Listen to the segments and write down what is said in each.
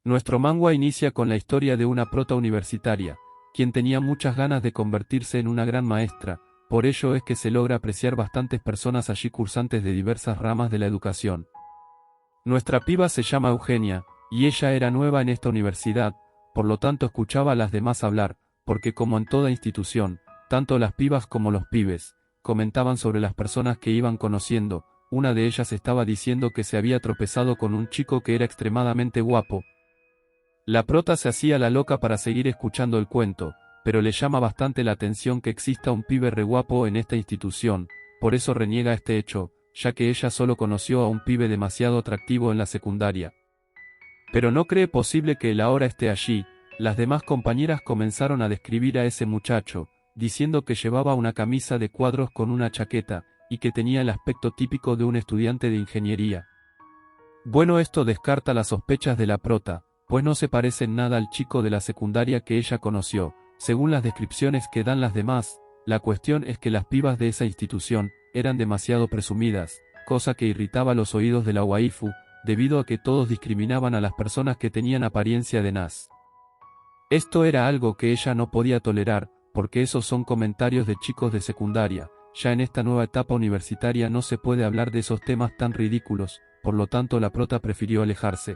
Nuestro manga inicia con la historia de una prota universitaria, quien tenía muchas ganas de convertirse en una gran maestra, por ello es que se logra apreciar bastantes personas allí cursantes de diversas ramas de la educación. Nuestra piba se llama Eugenia, y ella era nueva en esta universidad, por lo tanto escuchaba a las demás hablar, porque como en toda institución, tanto las pibas como los pibes, comentaban sobre las personas que iban conociendo. Una de ellas estaba diciendo que se había tropezado con un chico que era extremadamente guapo. La prota se hacía la loca para seguir escuchando el cuento, pero le llama bastante la atención que exista un pibe re guapo en esta institución, por eso reniega este hecho, ya que ella solo conoció a un pibe demasiado atractivo en la secundaria. Pero no cree posible que él ahora esté allí. Las demás compañeras comenzaron a describir a ese muchacho, diciendo que llevaba una camisa de cuadros con una chaqueta, y que tenía el aspecto típico de un estudiante de ingeniería. Bueno, esto descarta las sospechas de la prota, pues no se parece en nada al chico de la secundaria que ella conoció, según las descripciones que dan las demás. La cuestión es que las pibas de esa institución eran demasiado presumidas, cosa que irritaba los oídos de la waifu, debido a que todos discriminaban a las personas que tenían apariencia de nas. Esto era algo que ella no podía tolerar, porque esos son comentarios de chicos de secundaria. Ya en esta nueva etapa universitaria no se puede hablar de esos temas tan ridículos, por lo tanto la prota prefirió alejarse.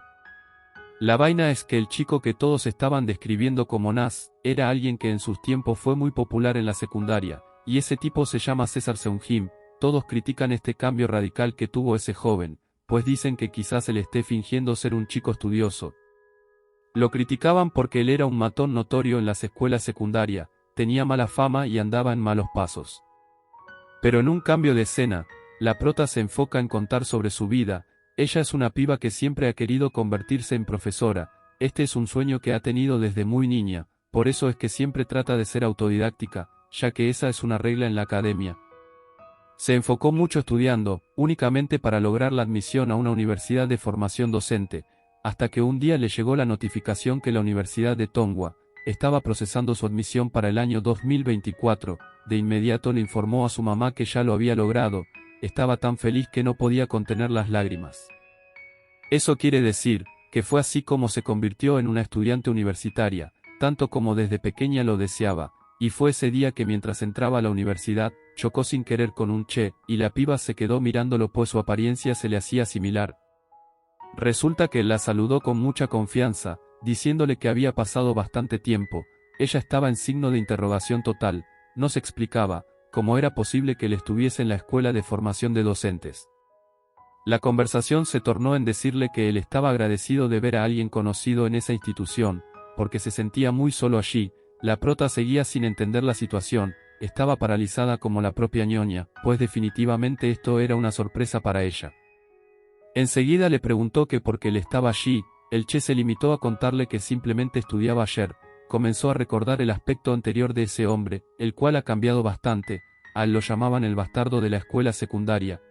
La vaina es que el chico que todos estaban describiendo como Nas, era alguien que en sus tiempos fue muy popular en la secundaria, y ese tipo se llama César Seunjim. Todos critican este cambio radical que tuvo ese joven, pues dicen que quizás él esté fingiendo ser un chico estudioso. Lo criticaban porque él era un matón notorio en las escuelas secundarias, tenía mala fama y andaba en malos pasos. Pero en un cambio de escena, la prota se enfoca en contar sobre su vida. Ella es una piba que siempre ha querido convertirse en profesora, este es un sueño que ha tenido desde muy niña, por eso es que siempre trata de ser autodidáctica, ya que esa es una regla en la academia. Se enfocó mucho estudiando, únicamente para lograr la admisión a una universidad de formación docente, hasta que un día le llegó la notificación que la Universidad de Tongwa estaba procesando su admisión para el año 2024, de inmediato le informó a su mamá que ya lo había logrado. Estaba tan feliz que no podía contener las lágrimas. Eso quiere decir, que fue así como se convirtió en una estudiante universitaria, tanto como desde pequeña lo deseaba, y fue ese día que mientras entraba a la universidad, chocó sin querer con un che, y la piba se quedó mirándolo pues su apariencia se le hacía similar. Resulta que la saludó con mucha confianza, diciéndole que había pasado bastante tiempo. Ella estaba en signo de interrogación total, no se explicaba cómo era posible que él estuviese en la escuela de formación de docentes. La conversación se tornó en decirle que él estaba agradecido de ver a alguien conocido en esa institución, porque se sentía muy solo allí. La prota seguía sin entender la situación, estaba paralizada como la propia ñoña, pues definitivamente esto era una sorpresa para ella. Enseguida le preguntó que por qué él estaba allí. El che se limitó a contarle que simplemente estudiaba ayer. Comenzó a recordar el aspecto anterior de ese hombre, el cual ha cambiado bastante. A él lo llamaban el bastardo de la escuela secundaria.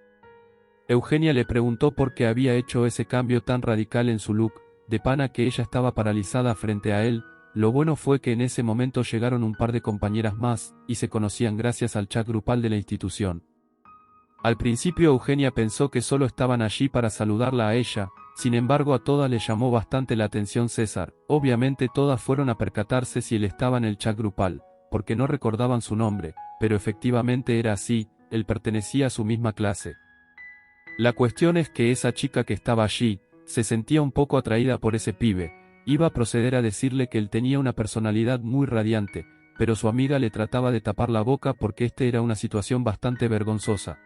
Eugenia le preguntó por qué había hecho ese cambio tan radical en su look, de pana que ella estaba paralizada frente a él. Lo bueno fue que en ese momento llegaron un par de compañeras más, y se conocían gracias al chat grupal de la institución. Al principio Eugenia pensó que solo estaban allí para saludarla a ella, sin embargo a todas les llamó bastante la atención César. Obviamente todas fueron a percatarse si él estaba en el chat grupal, porque no recordaban su nombre, pero efectivamente era así, él pertenecía a su misma clase. La cuestión es que esa chica que estaba allí, se sentía un poco atraída por ese pibe, iba a proceder a decirle que él tenía una personalidad muy radiante, pero su amiga le trataba de tapar la boca porque esta era una situación bastante vergonzosa.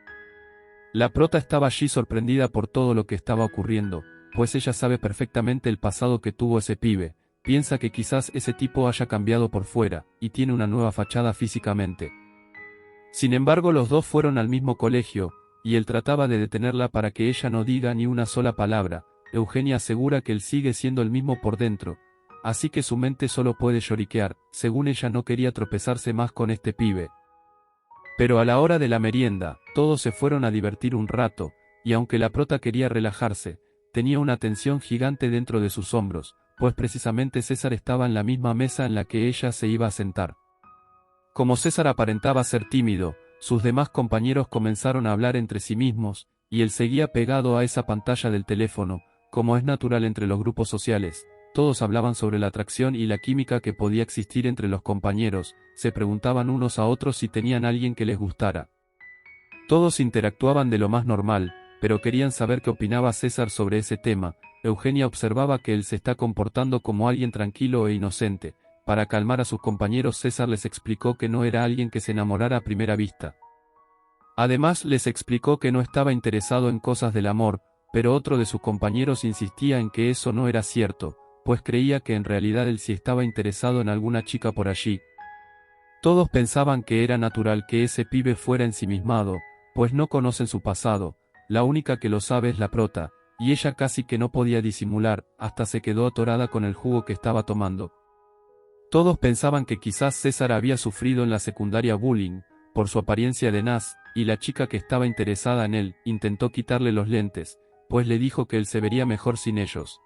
La prota estaba allí sorprendida por todo lo que estaba ocurriendo, pues ella sabe perfectamente el pasado que tuvo ese pibe, piensa que quizás ese tipo haya cambiado por fuera, y tiene una nueva fachada físicamente. Sin embargo los dos fueron al mismo colegio, y él trataba de detenerla para que ella no diga ni una sola palabra. Eugenia asegura que él sigue siendo el mismo por dentro, así que su mente solo puede lloriquear, según ella no quería tropezarse más con este pibe. Pero a la hora de la merienda, todos se fueron a divertir un rato, y aunque la prota quería relajarse, tenía una tensión gigante dentro de sus hombros, pues precisamente César estaba en la misma mesa en la que ella se iba a sentar. Como César aparentaba ser tímido, sus demás compañeros comenzaron a hablar entre sí mismos, y él seguía pegado a esa pantalla del teléfono, como es natural entre los grupos sociales. todos hablaban sobre la atracción y la química que podía existir entre los compañeros, se preguntaban unos a otros si tenían alguien que les gustara. Todos interactuaban de lo más normal, pero querían saber qué opinaba César sobre ese tema. Eugenia observaba que él se está comportando como alguien tranquilo e inocente. Para calmar a sus compañeros, César les explicó que no era alguien que se enamorara a primera vista. Además les explicó que no estaba interesado en cosas del amor, pero otro de sus compañeros insistía en que eso no era cierto, pues creía que en realidad él sí estaba interesado en alguna chica por allí. Todos pensaban que era natural que ese pibe fuera ensimismado, pues no conocen su pasado, la única que lo sabe es la prota, y ella casi que no podía disimular, hasta se quedó atorada con el jugo que estaba tomando. Todos pensaban que quizás César había sufrido en la secundaria bullying, por su apariencia de Nas, y la chica que estaba interesada en él, intentó quitarle los lentes, pues le dijo que él se vería mejor sin ellos.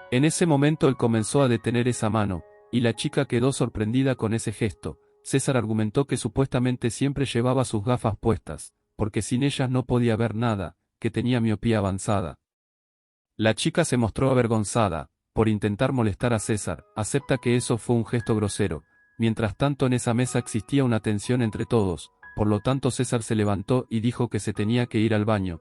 En ese momento él comenzó a detener esa mano, y la chica quedó sorprendida con ese gesto. César argumentó que supuestamente siempre llevaba sus gafas puestas, porque sin ellas no podía ver nada, que tenía miopía avanzada. La chica se mostró avergonzada, por intentar molestar a César, acepta que eso fue un gesto grosero. Mientras tanto en esa mesa existía una tensión entre todos, por lo tanto César se levantó y dijo que se tenía que ir al baño.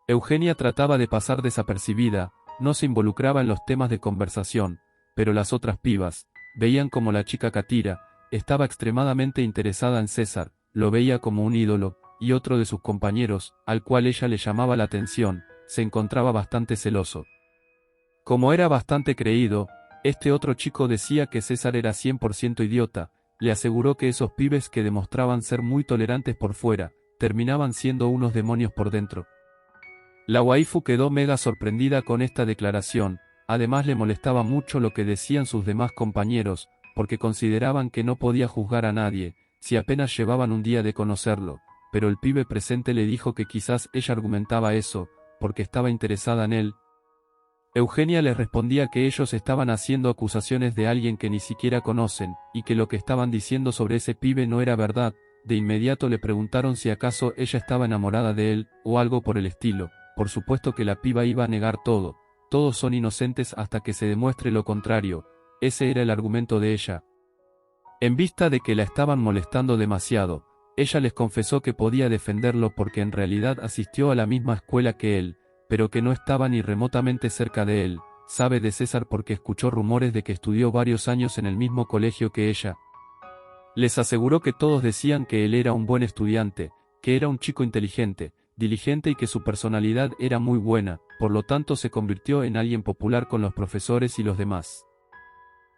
Eugenia trataba de pasar desapercibida, no se involucraba en los temas de conversación, pero las otras pibas, veían como la chica Catira, estaba extremadamente interesada en César, lo veía como un ídolo, y otro de sus compañeros, al cual ella le llamaba la atención, se encontraba bastante celoso. Como era bastante creído, este otro chico decía que César era 100% idiota, le aseguró que esos pibes que demostraban ser muy tolerantes por fuera, terminaban siendo unos demonios por dentro. La waifu quedó mega sorprendida con esta declaración, además le molestaba mucho lo que decían sus demás compañeros, porque consideraban que no podía juzgar a nadie, si apenas llevaban un día de conocerlo, pero el pibe presente le dijo que quizás ella argumentaba eso, porque estaba interesada en él. Eugenia les respondía que ellos estaban haciendo acusaciones de alguien que ni siquiera conocen, y que lo que estaban diciendo sobre ese pibe no era verdad. De inmediato le preguntaron si acaso ella estaba enamorada de él, o algo por el estilo. Por supuesto que la piba iba a negar todo, todos son inocentes hasta que se demuestre lo contrario, ese era el argumento de ella. En vista de que la estaban molestando demasiado, ella les confesó que podía defenderlo porque en realidad asistió a la misma escuela que él, pero que no estaba ni remotamente cerca de él. Sabe de César porque escuchó rumores de que estudió varios años en el mismo colegio que ella. Les aseguró que todos decían que él era un buen estudiante, que era un chico inteligente, diligente y que su personalidad era muy buena, por lo tanto se convirtió en alguien popular con los profesores y los demás.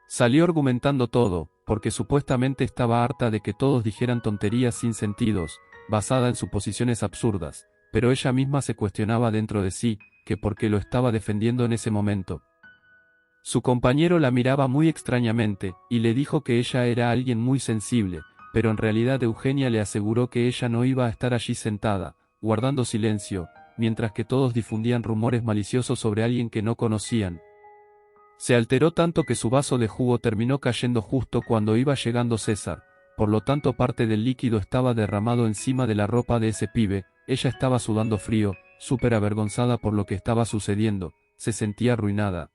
Salió argumentando todo, porque supuestamente estaba harta de que todos dijeran tonterías sin sentidos, basada en suposiciones absurdas, pero ella misma se cuestionaba dentro de sí, que por qué lo estaba defendiendo en ese momento. Su compañero la miraba muy extrañamente, y le dijo que ella era alguien muy sensible, pero en realidad Eugenia le aseguró que ella no iba a estar allí sentada, guardando silencio, mientras que todos difundían rumores maliciosos sobre alguien que no conocían. Se alteró tanto que su vaso de jugo terminó cayendo justo cuando iba llegando César, por lo tanto parte del líquido estaba derramado encima de la ropa de ese pibe. Ella estaba sudando frío, súper avergonzada por lo que estaba sucediendo, se sentía arruinada.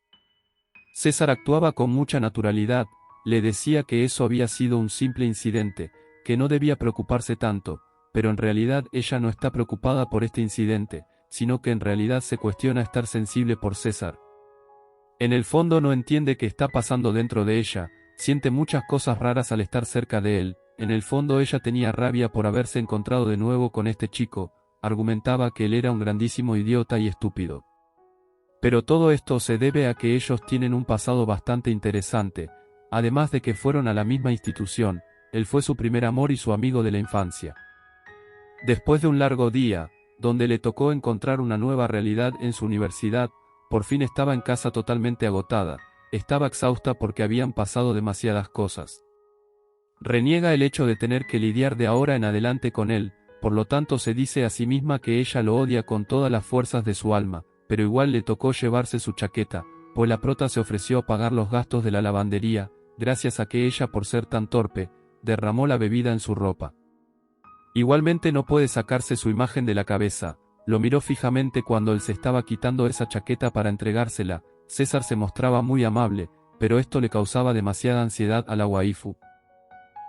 César actuaba con mucha naturalidad, le decía que eso había sido un simple incidente, que no debía preocuparse tanto, pero en realidad ella no está preocupada por este incidente, sino que en realidad se cuestiona estar sensible por César. En el fondo no entiende qué está pasando dentro de ella, siente muchas cosas raras al estar cerca de él. En el fondo ella tenía rabia por haberse encontrado de nuevo con este chico, argumentaba que él era un grandísimo idiota y estúpido. Pero todo esto se debe a que ellos tienen un pasado bastante interesante, además de que fueron a la misma institución, él fue su primer amor y su amigo de la infancia. Después de un largo día, donde le tocó encontrar una nueva realidad en su universidad, por fin estaba en casa totalmente agotada, estaba exhausta porque habían pasado demasiadas cosas. Reniega el hecho de tener que lidiar de ahora en adelante con él, por lo tanto se dice a sí misma que ella lo odia con todas las fuerzas de su alma, pero igual le tocó llevarse su chaqueta, pues la prota se ofreció a pagar los gastos de la lavandería, gracias a que ella por ser tan torpe, derramó la bebida en su ropa. Igualmente no puede sacarse su imagen de la cabeza, lo miró fijamente cuando él se estaba quitando esa chaqueta para entregársela, César se mostraba muy amable, pero esto le causaba demasiada ansiedad a la waifu.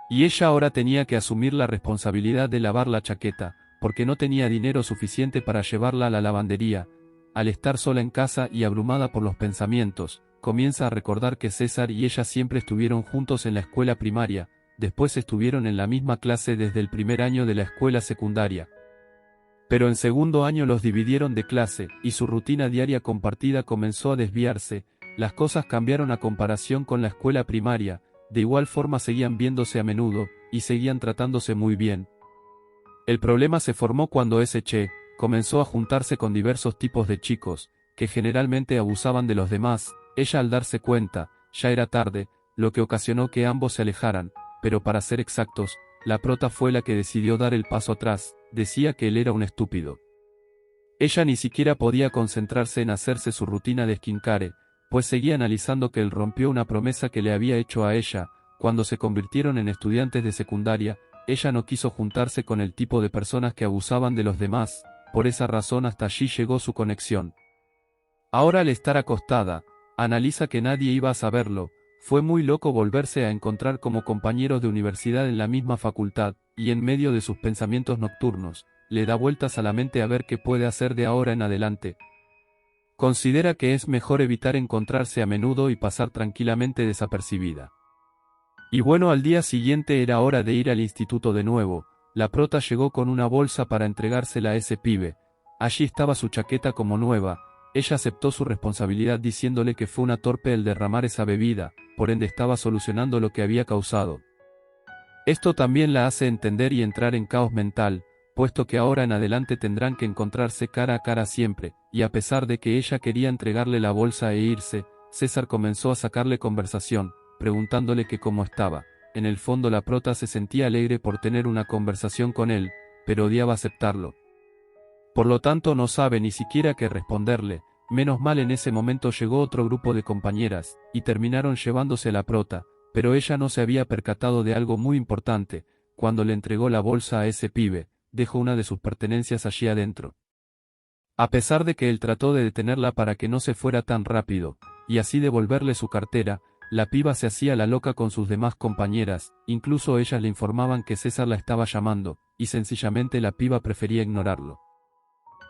Y ella ahora tenía que asumir la responsabilidad de lavar la chaqueta, porque no tenía dinero suficiente para llevarla a la lavandería. Al estar sola en casa y abrumada por los pensamientos, comienza a recordar que César y ella siempre estuvieron juntos en la escuela primaria, después estuvieron en la misma clase desde el primer año de la escuela secundaria. Pero en segundo año los dividieron de clase, y su rutina diaria compartida comenzó a desviarse. Las cosas cambiaron a comparación con la escuela primaria, de igual forma seguían viéndose a menudo, y seguían tratándose muy bien. El problema se formó cuando ese comenzó a juntarse con diversos tipos de chicos, que generalmente abusaban de los demás. Ella, al darse cuenta, ya era tarde, lo que ocasionó que ambos se alejaran, pero para ser exactos, la prota fue la que decidió dar el paso atrás. Decía que él era un estúpido. Ella ni siquiera podía concentrarse en hacerse su rutina de skincare, pues seguía analizando que él rompió una promesa que le había hecho a ella. Cuando se convirtieron en estudiantes de secundaria, ella no quiso juntarse con el tipo de personas que abusaban de los demás, por esa razón hasta allí llegó su conexión. Ahora, al estar acostada, analiza que nadie iba a saberlo. Fue muy loco volverse a encontrar como compañeros de universidad en la misma facultad, y en medio de sus pensamientos nocturnos, le da vueltas a la mente a ver qué puede hacer de ahora en adelante. Considera que es mejor evitar encontrarse a menudo y pasar tranquilamente desapercibida. Y bueno, al día siguiente era hora de ir al instituto de nuevo. La prota llegó con una bolsa para entregársela a ese pibe. Allí estaba su chaqueta como nueva. Ella aceptó su responsabilidad diciéndole que fue una torpe el derramar esa bebida, por ende estaba solucionando lo que había causado. Esto también la hace entender y entrar en caos mental, puesto que ahora en adelante tendrán que encontrarse cara a cara siempre, y a pesar de que ella quería entregarle la bolsa e irse, César comenzó a sacarle conversación, preguntándole que cómo estaba. En el fondo la prota se sentía alegre por tener una conversación con él, pero odiaba aceptarlo. Por lo tanto no sabe ni siquiera qué responderle. Menos mal en ese momento llegó otro grupo de compañeras, y terminaron llevándose a la prota, pero ella no se había percatado de algo muy importante. Cuando le entregó la bolsa a ese pibe, dejó una de sus pertenencias allí adentro. A pesar de que él trató de detenerla para que no se fuera tan rápido, y así devolverle su cartera, la piba se hacía la loca con sus demás compañeras, incluso ellas le informaban que César la estaba llamando, y sencillamente la piba prefería ignorarlo.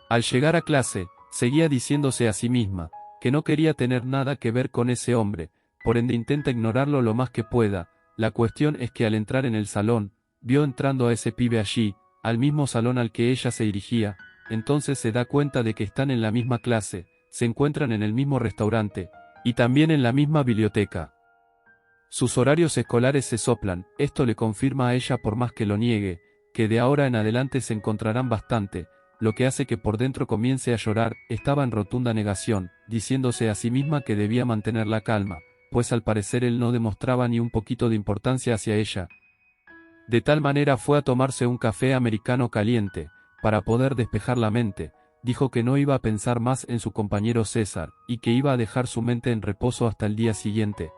Al llegar a clase, seguía diciéndose a sí misma, que no quería tener nada que ver con ese hombre, por ende intenta ignorarlo lo más que pueda. La cuestión es que al entrar en el salón, vio entrando a ese pibe allí, al mismo salón al que ella se dirigía. Entonces se da cuenta de que están en la misma clase, se encuentran en el mismo restaurante, y también en la misma biblioteca. Sus horarios escolares se soplan. Esto le confirma a ella, por más que lo niegue, que de ahora en adelante se encontrarán bastante, lo que hace que por dentro comience a llorar. Estaba en rotunda negación, diciéndose a sí misma que debía mantener la calma, pues al parecer él no demostraba ni un poquito de importancia hacia ella. De tal manera fue a tomarse un café americano caliente, para poder despejar la mente. Dijo que no iba a pensar más en su compañero César, y que iba a dejar su mente en reposo hasta el día siguiente.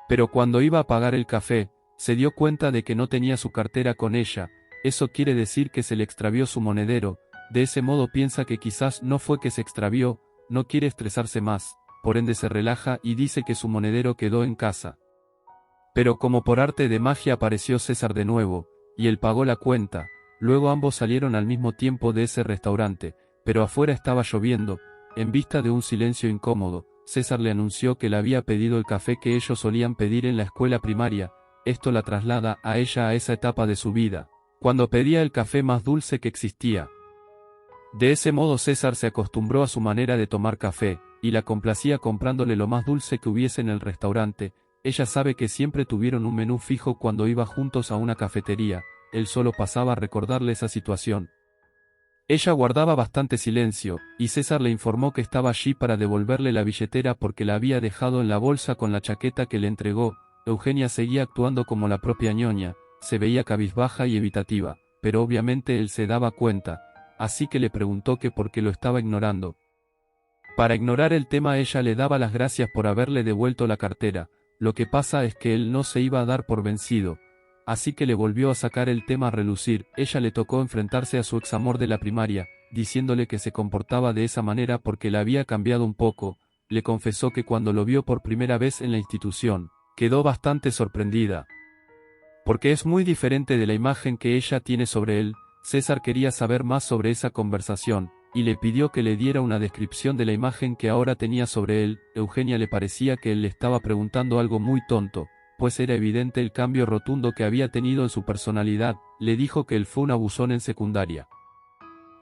Pero cuando iba a pagar el café, se dio cuenta de que no tenía su cartera con ella. Eso quiere decir que se le extravió su monedero. De ese modo piensa que quizás no fue que se extravió, no quiere estresarse más, por ende se relaja y dice que su monedero quedó en casa. Pero como por arte de magia apareció César de nuevo, y él pagó la cuenta. Luego ambos salieron al mismo tiempo de ese restaurante, pero afuera estaba lloviendo. En vista de un silencio incómodo, César le anunció que le había pedido el café que ellos solían pedir en la escuela primaria. Esto la traslada a ella a esa etapa de su vida, cuando pedía el café más dulce que existía. De ese modo César se acostumbró a su manera de tomar café, y la complacía comprándole lo más dulce que hubiese en el restaurante. Ella sabe que siempre tuvieron un menú fijo cuando iba juntos a una cafetería. Él solo pasaba a recordarle esa situación. Ella guardaba bastante silencio, y César le informó que estaba allí para devolverle la billetera porque la había dejado en la bolsa con la chaqueta que le entregó. Eugenia seguía actuando como la propia ñoña, se veía cabizbaja y evitativa, pero obviamente él se daba cuenta, así que le preguntó que por qué lo estaba ignorando. Para ignorar el tema ella le daba las gracias por haberle devuelto la cartera. Lo que pasa es que él no se iba a dar por vencido, así que le volvió a sacar el tema a relucir. Ella le tocó enfrentarse a su examor de la primaria, diciéndole que se comportaba de esa manera porque la había cambiado un poco. le confesó que cuando lo vio por primera vez en la institución, quedó bastante sorprendida. Porque es muy diferente de la imagen que ella tiene sobre él. César quería saber más sobre esa conversación, y le pidió que le diera una descripción de la imagen que ahora tenía sobre él. Eugenia le parecía que él le estaba preguntando algo muy tonto, pues era evidente el cambio rotundo que había tenido en su personalidad. Le dijo que él fue un abusón en secundaria.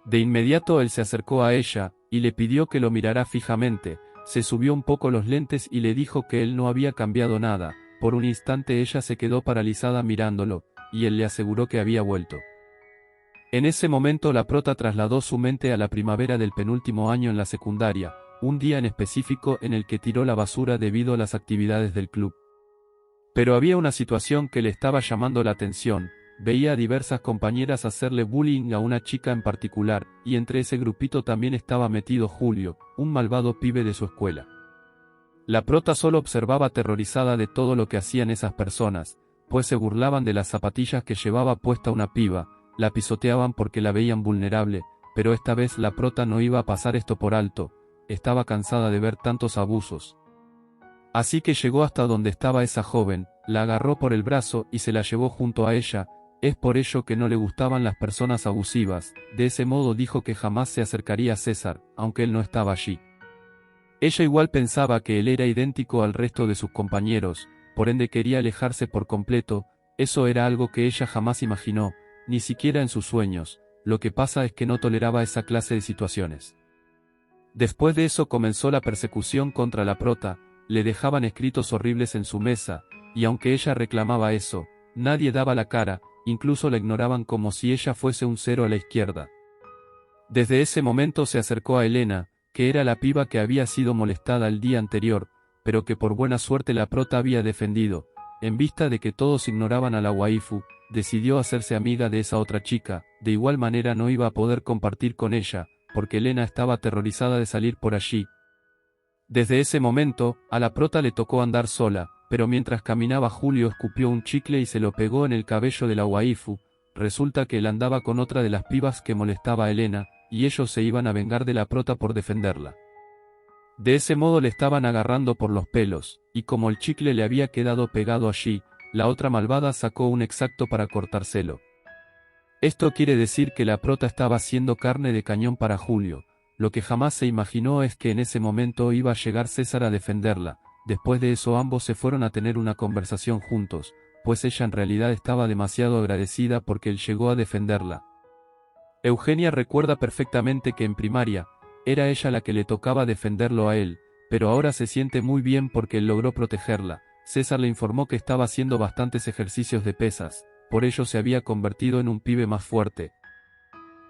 De inmediato él se acercó a ella, y le pidió que lo mirara fijamente. Se subió un poco los lentes y le dijo que él no había cambiado nada. Por un instante ella se quedó paralizada mirándolo, y él le aseguró que había vuelto. En ese momento la prota trasladó su mente a la primavera del penúltimo año en la secundaria, un día en específico en el que tiró la basura debido a las actividades del club. Pero había una situación que le estaba llamando la atención. Veía a diversas compañeras hacerle bullying a una chica en particular, y entre ese grupito también estaba metido Julio, un malvado pibe de su escuela. La prota solo observaba aterrorizada de todo lo que hacían esas personas, pues se burlaban de las zapatillas que llevaba puesta una piba, la pisoteaban porque la veían vulnerable, pero esta vez la prota no iba a pasar esto por alto, estaba cansada de ver tantos abusos. Así que llegó hasta donde estaba esa joven, la agarró por el brazo y se la llevó junto a ella. Es por ello que no le gustaban las personas abusivas. De ese modo dijo que jamás se acercaría a César, aunque él no estaba allí. Ella igual pensaba que él era idéntico al resto de sus compañeros, por ende quería alejarse por completo. Eso era algo que ella jamás imaginó, ni siquiera en sus sueños. Lo que pasa es que no toleraba esa clase de situaciones. Después de eso comenzó la persecución contra la prota. Le dejaban escritos horribles en su mesa, y aunque ella reclamaba eso, nadie daba la cara, incluso la ignoraban como si ella fuese un cero a la izquierda. Desde ese momento se acercó a Elena, que era la piba que había sido molestada el día anterior, pero que por buena suerte la prota había defendido. En vista de que todos ignoraban a la waifu, decidió hacerse amiga de esa otra chica. De igual manera no iba a poder compartir con ella, porque Elena estaba aterrorizada de salir por allí. Desde ese momento, a la prota le tocó andar sola, pero mientras caminaba Julio escupió un chicle y se lo pegó en el cabello de la waifu. Resulta que él andaba con otra de las pibas que molestaba a Elena, y ellos se iban a vengar de la prota por defenderla. De ese modo le estaban agarrando por los pelos, y como el chicle le había quedado pegado allí, la otra malvada sacó un exacto para cortárselo. Esto quiere decir que la prota estaba haciendo carne de cañón para Julio. Lo que jamás se imaginó es que en ese momento iba a llegar César a defenderla. Después de eso ambos se fueron a tener una conversación juntos, pues ella en realidad estaba demasiado agradecida porque él llegó a defenderla. Eugenia recuerda perfectamente que en primaria, era ella la que le tocaba defenderlo a él, pero ahora se siente muy bien porque él logró protegerla. César le informó que estaba haciendo bastantes ejercicios de pesas, por ello se había convertido en un pibe más fuerte.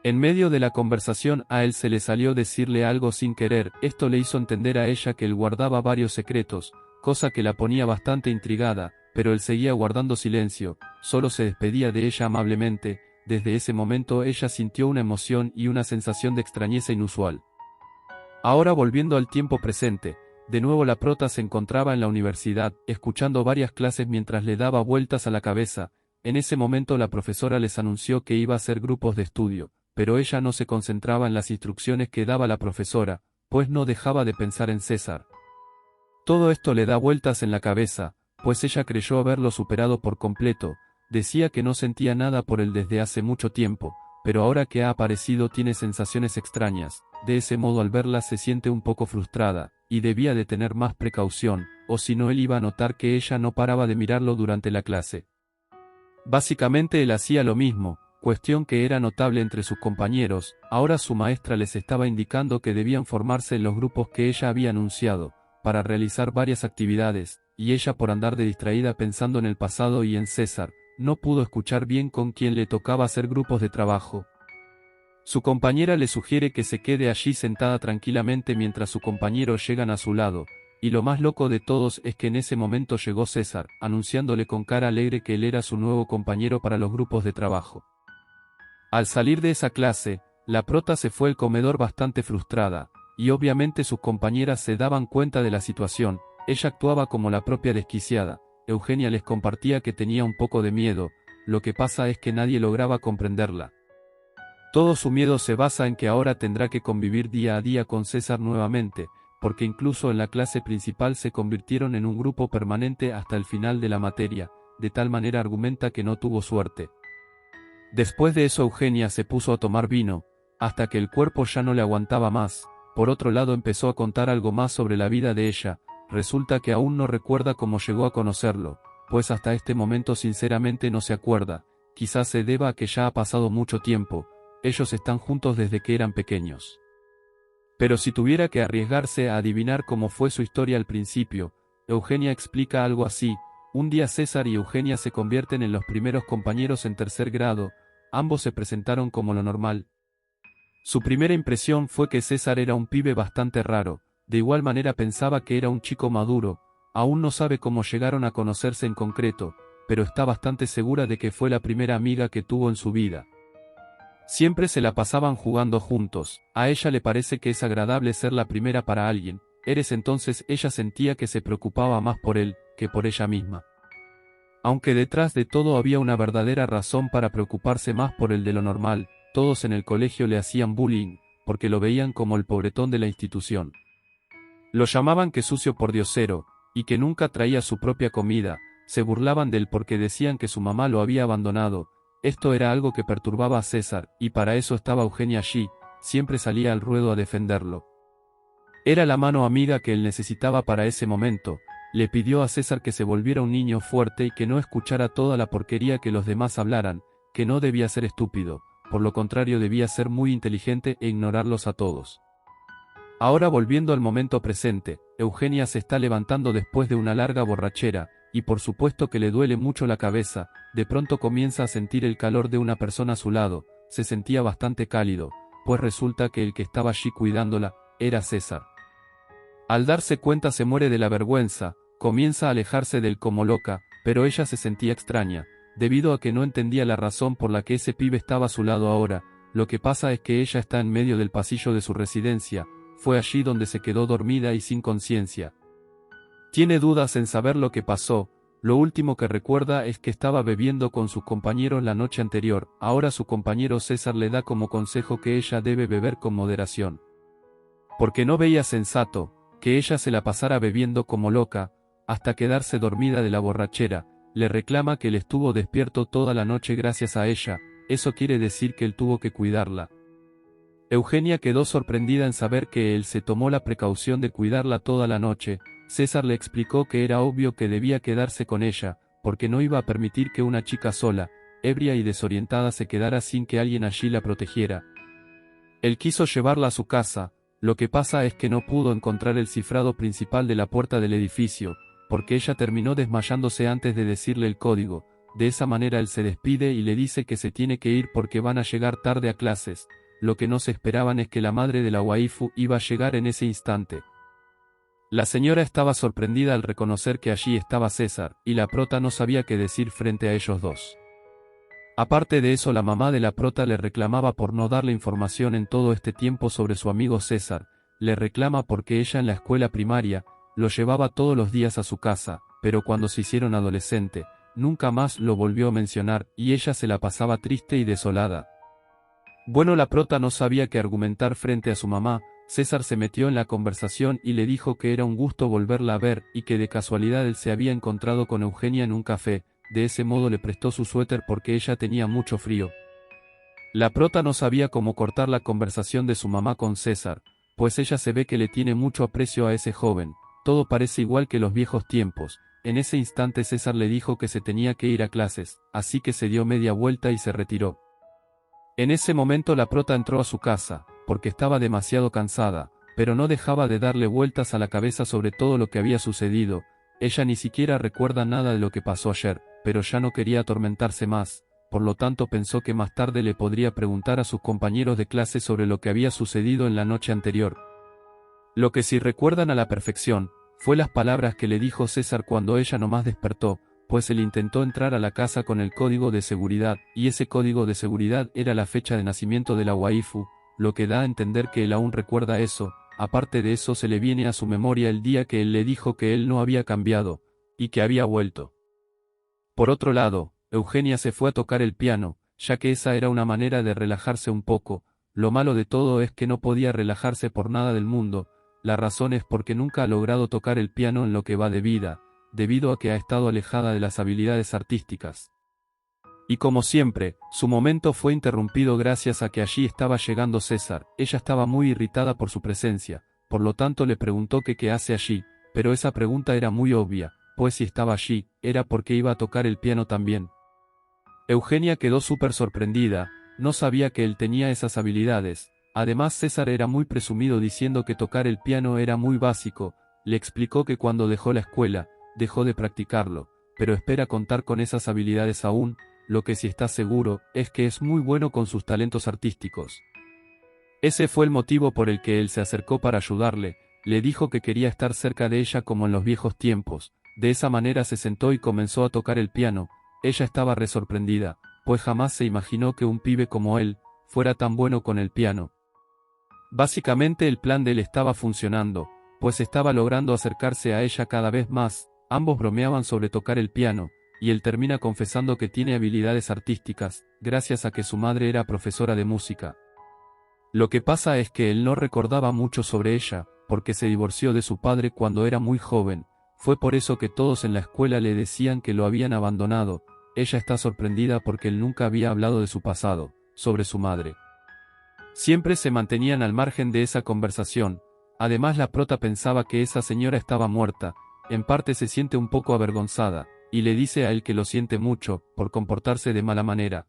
En medio de la conversación a él se le salió decirle algo sin querer. Esto le hizo entender a ella que él guardaba varios secretos, cosa que la ponía bastante intrigada, pero él seguía guardando silencio, solo se despedía de ella amablemente. Desde ese momento ella sintió una emoción y una sensación de extrañeza inusual. Ahora volviendo al tiempo presente, de nuevo la prota se encontraba en la universidad, escuchando varias clases mientras le daba vueltas a la cabeza. En ese momento la profesora les anunció que iba a hacer grupos de estudio, pero ella no se concentraba en las instrucciones que daba la profesora, pues no dejaba de pensar en César. Todo esto le da vueltas en la cabeza, pues ella creyó haberlo superado por completo. Decía que no sentía nada por él desde hace mucho tiempo, pero ahora que ha aparecido tiene sensaciones extrañas. De ese modo al verla se siente un poco frustrada, y debía de tener más precaución, o si no él iba a notar que ella no paraba de mirarlo durante la clase. Básicamente él hacía lo mismo, cuestión que era notable entre sus compañeros. Ahora su maestra les estaba indicando que debían formarse en los grupos que ella había anunciado, para realizar varias actividades, y ella por andar de distraída pensando en el pasado y en César, no pudo escuchar bien con quién le tocaba hacer grupos de trabajo. Su compañera le sugiere que se quede allí sentada tranquilamente mientras sus compañeros llegan a su lado, y lo más loco de todos es que en ese momento llegó César, anunciándole con cara alegre que él era su nuevo compañero para los grupos de trabajo. Al salir de esa clase, la prota se fue al comedor bastante frustrada, y obviamente sus compañeras se daban cuenta de la situación. Ella actuaba como la propia desquiciada. Eugenia les compartía que tenía un poco de miedo, lo que pasa es que nadie lograba comprenderla. Todo su miedo se basa en que ahora tendrá que convivir día a día con César nuevamente, porque incluso en la clase principal se convirtieron en un grupo permanente hasta el final de la materia, de tal manera argumenta que no tuvo suerte. Después de eso Eugenia se puso a tomar vino, hasta que el cuerpo ya no le aguantaba más. Por otro lado empezó a contar algo más sobre la vida de ella. Resulta que aún no recuerda cómo llegó a conocerlo, pues hasta este momento sinceramente no se acuerda. Quizás se deba a que ya ha pasado mucho tiempo, ellos están juntos desde que eran pequeños. Pero si tuviera que arriesgarse a adivinar cómo fue su historia al principio, Eugenia explica algo así: un día César y Eugenia se convierten en los primeros compañeros en tercer grado, ambos se presentaron como lo normal. Su primera impresión fue que César era un pibe bastante raro, de igual manera pensaba que era un chico maduro, aún no sabe cómo llegaron a conocerse en concreto, pero está bastante segura de que fue la primera amiga que tuvo en su vida. Siempre se la pasaban jugando juntos, a ella le parece que es agradable ser la primera para alguien, entonces ella sentía que se preocupaba más por él, que por ella misma. Aunque detrás de todo había una verdadera razón para preocuparse más por él de lo normal, todos en el colegio le hacían bullying, porque lo veían como el pobretón de la institución. Lo llamaban que sucio pordiosero, y que nunca traía su propia comida, se burlaban de él porque decían que su mamá lo había abandonado. Esto era algo que perturbaba a César, y para eso estaba Eugenia allí, siempre salía al ruedo a defenderlo. Era la mano amiga que él necesitaba para ese momento. Le pidió a César que se volviera un niño fuerte y que no escuchara toda la porquería que los demás hablaran, que no debía ser estúpido, por lo contrario debía ser muy inteligente e ignorarlos a todos. Ahora volviendo al momento presente, Eugenia se está levantando después de una larga borrachera, y por supuesto que le duele mucho la cabeza. De pronto comienza a sentir el calor de una persona a su lado, se sentía bastante cálido, pues resulta que el que estaba allí cuidándola, era César. Al darse cuenta se muere de la vergüenza, comienza a alejarse de él como loca, pero ella se sentía extraña, debido a que no entendía la razón por la que ese pibe estaba a su lado ahora. Lo que pasa es que ella está en medio del pasillo de su residencia, fue allí donde se quedó dormida y sin conciencia. Tiene dudas en saber lo que pasó, lo último que recuerda es que estaba bebiendo con sus compañeros la noche anterior, ahora su compañero César le da como consejo que ella debe beber con moderación. Porque no veía sensato que ella se la pasara bebiendo como loca, hasta quedarse dormida de la borrachera. Le reclama que él estuvo despierto toda la noche gracias a ella, eso quiere decir que él tuvo que cuidarla. Eugenia quedó sorprendida en saber que él se tomó la precaución de cuidarla toda la noche. César le explicó que era obvio que debía quedarse con ella, porque no iba a permitir que una chica sola, ebria y desorientada se quedara sin que alguien allí la protegiera. Él quiso llevarla a su casa, lo que pasa es que no pudo encontrar el cifrado principal de la puerta del edificio, porque ella terminó desmayándose antes de decirle el código. De esa manera él se despide y le dice que se tiene que ir porque van a llegar tarde a clases. Lo que no se esperaban es que la madre de la waifu iba a llegar en ese instante. La señora estaba sorprendida al reconocer que allí estaba César, y la prota no sabía qué decir frente a ellos dos. Aparte de eso, la mamá de la prota le reclamaba por no darle información en todo este tiempo sobre su amigo César, le reclama porque ella en la escuela primaria lo llevaba todos los días a su casa, pero cuando se hicieron adolescente, nunca más lo volvió a mencionar, y ella se la pasaba triste y desolada. Bueno, la prota no sabía qué argumentar frente a su mamá. César se metió en la conversación y le dijo que era un gusto volverla a ver y que de casualidad él se había encontrado con Eugenia en un café, de ese modo le prestó su suéter porque ella tenía mucho frío. La prota no sabía cómo cortar la conversación de su mamá con César, pues ella se ve que le tiene mucho aprecio a ese joven, todo parece igual que los viejos tiempos. En ese instante César le dijo que se tenía que ir a clases, así que se dio media vuelta y se retiró. En ese momento la prota entró a su casa, porque estaba demasiado cansada, pero no dejaba de darle vueltas a la cabeza sobre todo lo que había sucedido. Ella ni siquiera recuerda nada de lo que pasó ayer, pero ya no quería atormentarse más, por lo tanto pensó que más tarde le podría preguntar a sus compañeros de clase sobre lo que había sucedido en la noche anterior. Lo que sí recuerdan a la perfección, fue las palabras que le dijo César cuando ella nomás despertó, pues él intentó entrar a la casa con el código de seguridad, y ese código de seguridad era la fecha de nacimiento de la waifu, lo que da a entender que él aún recuerda eso. Aparte de eso se le viene a su memoria el día que él le dijo que él no había cambiado, y que había vuelto. Por otro lado, Eugenia se fue a tocar el piano, ya que esa era una manera de relajarse un poco. Lo malo de todo es que no podía relajarse por nada del mundo, la razón es porque nunca ha logrado tocar el piano en lo que va de vida, debido a que ha estado alejada de las habilidades artísticas. Y como siempre, su momento fue interrumpido gracias a que allí estaba llegando César. Ella estaba muy irritada por su presencia, por lo tanto le preguntó que qué hace allí, pero esa pregunta era muy obvia, pues si estaba allí, era porque iba a tocar el piano también. Eugenia quedó súper sorprendida, no sabía que él tenía esas habilidades. Además César era muy presumido diciendo que tocar el piano era muy básico, le explicó que cuando dejó la escuela, dejó de practicarlo, pero espera contar con esas habilidades aún, lo que sí está seguro, es que es muy bueno con sus talentos artísticos. Ese fue el motivo por el que él se acercó para ayudarle, le dijo que quería estar cerca de ella como en los viejos tiempos, de esa manera se sentó y comenzó a tocar el piano. Ella estaba re sorprendida, pues jamás se imaginó que un pibe como él, fuera tan bueno con el piano. Básicamente el plan de él estaba funcionando, pues estaba logrando acercarse a ella cada vez más, ambos bromeaban sobre tocar el piano, y él termina confesando que tiene habilidades artísticas, gracias a que su madre era profesora de música. Lo que pasa es que él no recordaba mucho sobre ella, porque se divorció de su padre cuando era muy joven, fue por eso que todos en la escuela le decían que lo habían abandonado. Ella está sorprendida porque él nunca había hablado de su pasado, sobre su madre. Siempre se mantenían al margen de esa conversación, además la prota pensaba que esa señora estaba muerta, en parte se siente un poco avergonzada, y le dice a él que lo siente mucho, por comportarse de mala manera.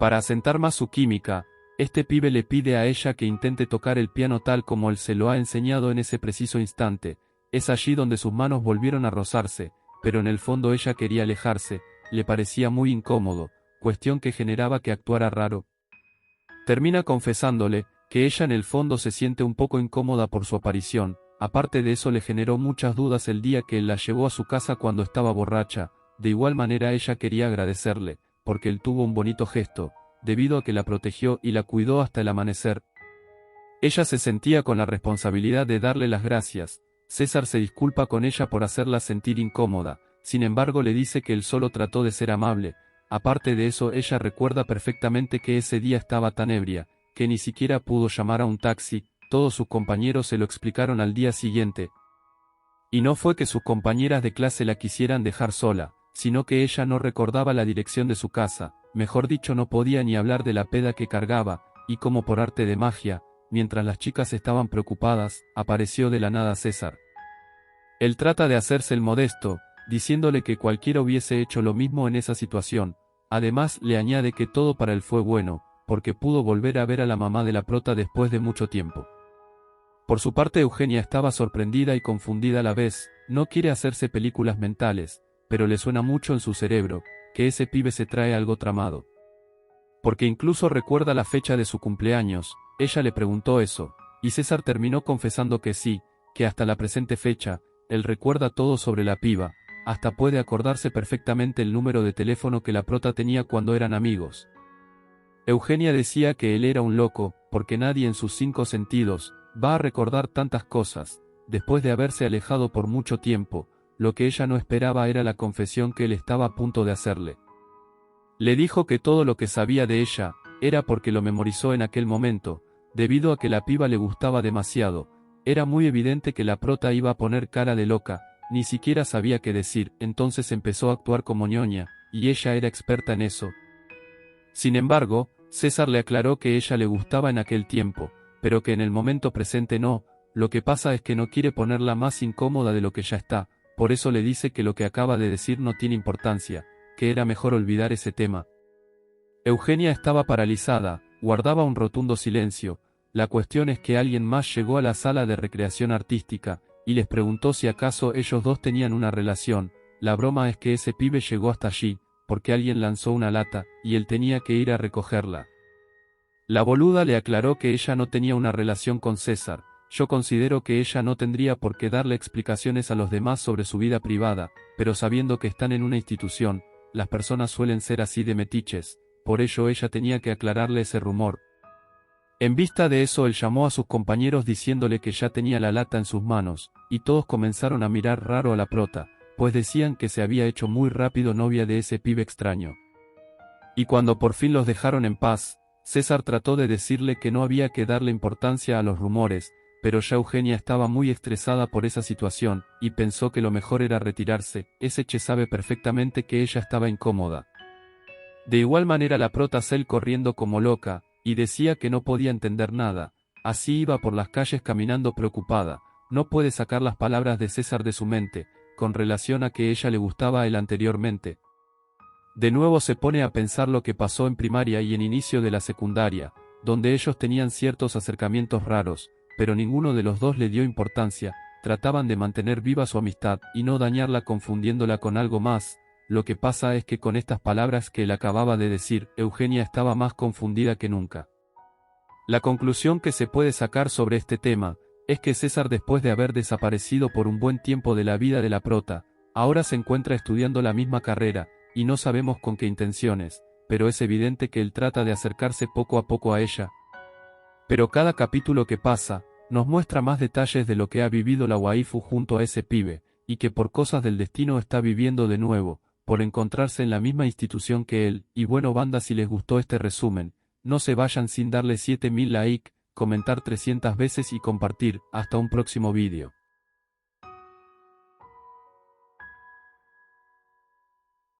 Para asentar más su química, este pibe le pide a ella que intente tocar el piano tal como él se lo ha enseñado en ese preciso instante, es allí donde sus manos volvieron a rozarse, pero en el fondo ella quería alejarse, le parecía muy incómodo, cuestión que generaba que actuara raro. Termina confesándole, que ella en el fondo se siente un poco incómoda por su aparición, aparte de eso le generó muchas dudas el día que él la llevó a su casa cuando estaba borracha, de igual manera ella quería agradecerle, porque él tuvo un bonito gesto, debido a que la protegió y la cuidó hasta el amanecer. Ella se sentía con la responsabilidad de darle las gracias. César se disculpa con ella por hacerla sentir incómoda, sin embargo le dice que él solo trató de ser amable. Aparte de eso ella recuerda perfectamente que ese día estaba tan ebria, que ni siquiera pudo llamar a un taxi, todos sus compañeros se lo explicaron al día siguiente. Y no fue que sus compañeras de clase la quisieran dejar sola, sino que ella no recordaba la dirección de su casa, mejor dicho no podía ni hablar de la peda que cargaba, y como por arte de magia, mientras las chicas estaban preocupadas, apareció de la nada César. Él trata de hacerse el modesto, diciéndole que cualquiera hubiese hecho lo mismo en esa situación, además le añade que todo para él fue bueno, porque pudo volver a ver a la mamá de la prota después de mucho tiempo. Por su parte Eugenia estaba sorprendida y confundida a la vez, no quiere hacerse películas mentales, pero le suena mucho en su cerebro, que ese pibe se trae algo tramado. Porque incluso recuerda la fecha de su cumpleaños, ella le preguntó eso, y César terminó confesando que sí, que hasta la presente fecha, él recuerda todo sobre la piba, hasta puede acordarse perfectamente el número de teléfono que la prota tenía cuando eran amigos. Eugenia decía que él era un loco, porque nadie en sus 5 sentidos va a recordar tantas cosas, después de haberse alejado por mucho tiempo. Lo que ella no esperaba era la confesión que él estaba a punto de hacerle. Le dijo que todo lo que sabía de ella, era porque lo memorizó en aquel momento, debido a que la piba le gustaba demasiado. Era muy evidente que la prota iba a poner cara de loca, ni siquiera sabía qué decir, entonces empezó a actuar como ñoña, y ella era experta en eso. Sin embargo, César le aclaró que ella le gustaba en aquel tiempo, pero que en el momento presente no, lo que pasa es que no quiere ponerla más incómoda de lo que ya está. Por eso le dice que lo que acaba de decir no tiene importancia, que era mejor olvidar ese tema. Eugenia estaba paralizada, guardaba un rotundo silencio. La cuestión es que alguien más llegó a la sala de recreación artística, y les preguntó si acaso ellos dos tenían una relación. La broma es que ese pibe llegó hasta allí, porque alguien lanzó una lata, y él tenía que ir a recogerla. La boluda le aclaró que ella no tenía una relación con César. Yo considero que ella no tendría por qué darle explicaciones a los demás sobre su vida privada, pero sabiendo que están en una institución, las personas suelen ser así de metiches, por ello ella tenía que aclararle ese rumor. En vista de eso él llamó a sus compañeros diciéndole que ya tenía la lata en sus manos, y todos comenzaron a mirar raro a la prota, pues decían que se había hecho muy rápido novia de ese pibe extraño. Y cuando por fin los dejaron en paz, César trató de decirle que no había que darle importancia a los rumores, pero ya Eugenia estaba muy estresada por esa situación, y pensó que lo mejor era retirarse. Ch sabe perfectamente que ella estaba incómoda. De igual manera la prota Cell corriendo como loca, y decía que no podía entender nada. Así iba por las calles caminando preocupada. No puede sacar las palabras de César de su mente, con relación a que ella le gustaba a él anteriormente. De nuevo se pone a pensar lo que pasó en primaria y en inicio de la secundaria, donde ellos tenían ciertos acercamientos raros, pero ninguno de los dos le dio importancia, trataban de mantener viva su amistad y no dañarla confundiéndola con algo más. Lo que pasa es que con estas palabras que él acababa de decir, Eugenia estaba más confundida que nunca. La conclusión que se puede sacar sobre este tema, es que César, después de haber desaparecido por un buen tiempo de la vida de la prota, ahora se encuentra estudiando la misma carrera, y no sabemos con qué intenciones, pero es evidente que él trata de acercarse poco a poco a ella. Pero cada capítulo que pasa, nos muestra más detalles de lo que ha vivido la waifu junto a ese pibe, y que por cosas del destino está viviendo de nuevo, por encontrarse en la misma institución que él. Y bueno banda, si les gustó este resumen, no se vayan sin darle 7000 like, comentar 300 veces y compartir. Hasta un próximo vídeo.